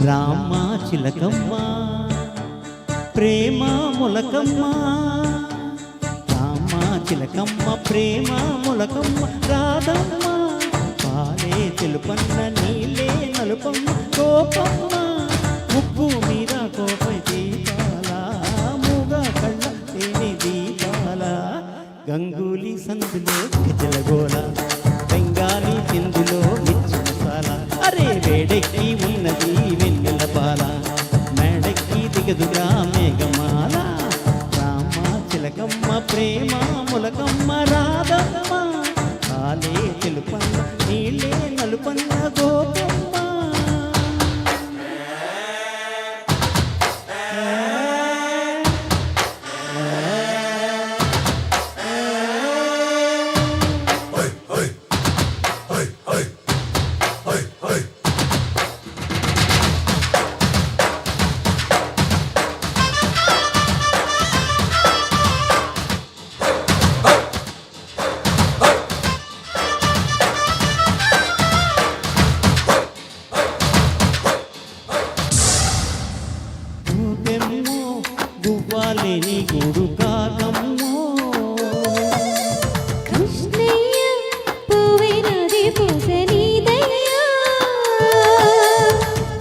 రామ చిలకమ్మ ప్రేమ మొలకమ్మ, రామ చిలకమ్మ ప్రేమ మొలకమ్మ, రాధమ్మ పాలే తెలుపన్న నీలే నలుపమ్మ, కోపమ్మ ముగ్గు మీద కోపై దీపాల, మూగ కళ్ళ తేనె దీపాల, గంగూలీ సందులో గజలగోళ, బెంగాలీ చిందులో మిర్చి మసాలా, అరే వేడెక్కి ఉన్నది వెన్నెల పాల, మేడెక్కి దిగదుగా మేఘమాల, రామ చిలకమ్మ ప్రేమ మొలకమ్మ, రాధమ్మ పాలే తెలుపన్న నీళ్ళే నలుపన్న, గోపమ్మ గువ్వాలేని గూడు కాకమ్మో, కృష్ణయ్య పువ్వినది పూసనీదయ్య,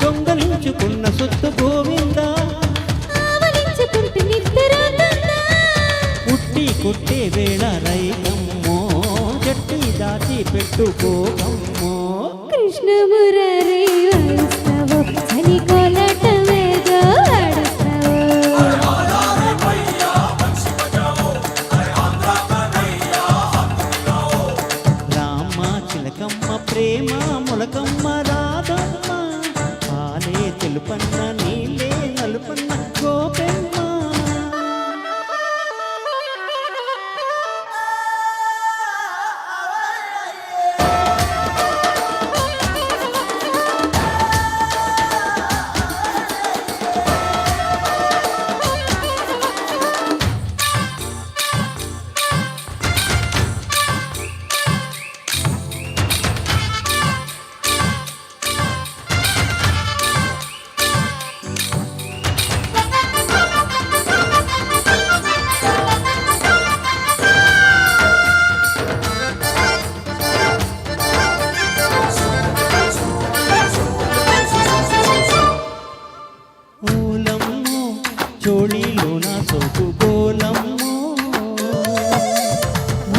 దొంగలించుకున్న సొత్తు గోవింద, ఆవలించుకుంటూ నిద్రపోతున్నా, పుట్టి కొట్టే వేళ రైకమ్మో, చెట్టి దాచి పెట్టుకోకమ్మో, కృష్ణ మురారి వస్తావో అని కోలాటమేదో ఆడుస్తావో, రామ చిలకమ్మ ప్రేమ మొలకమ్మ, రాధమ్మ పాలే తెలుపన్న నీలే నలుపన్న, గోపెమ్మ చోళీలోన సోకు గోలమ్మో,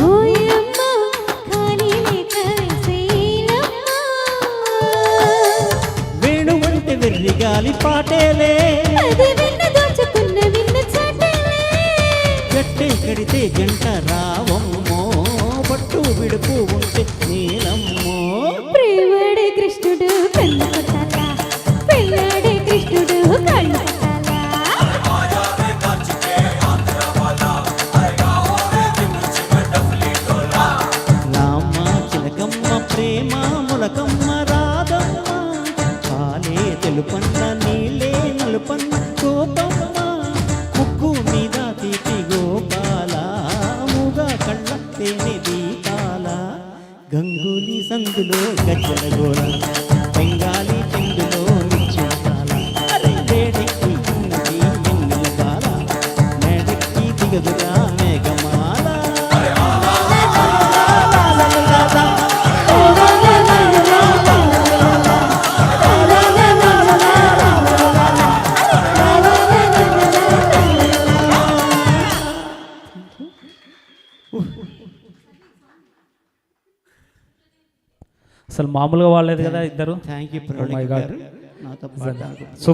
ఓయమ్మ ఖాళీ లేక వేసేయలమ్మ, వేణు వంటి వెర్రి గాలి పాటేలే, అది విన్న దోచుకున్న విన్న చాటలే, గట్టే కడితే గంట రావమ్మో, పట్టు విడుపు ఉంటే నీలమ్మో, ప్రేమడే కృష్ణుడు కన్ను కొట్టాలా, పెళ్ళాడే కృష్ణుడు కన్ను కొట్టాలా, రామ చిలకమ్మ ప్రేమ మొలకమ్మ, రాధమ్మ పాలే తెలుపన్న నీలే నలుపన్న, గోపమ్మ ముక్కు మీద తీపి గోపాల, మూగ కళ్ళ తేనె దీపాల, గంగూలీ సందులో గజ్జలగోళ, బెంగాలీ చిందులో మిర్చి మసాల, అరే వేడెక్కి ఉన్నది వెన్నెల బాల, మేడెక్కి దిగదుగా మేఘమాల, అసలు మామూలుగా వాడలేదు కదా ఇద్దరు. Thank you Oh my God. నాతో పాటు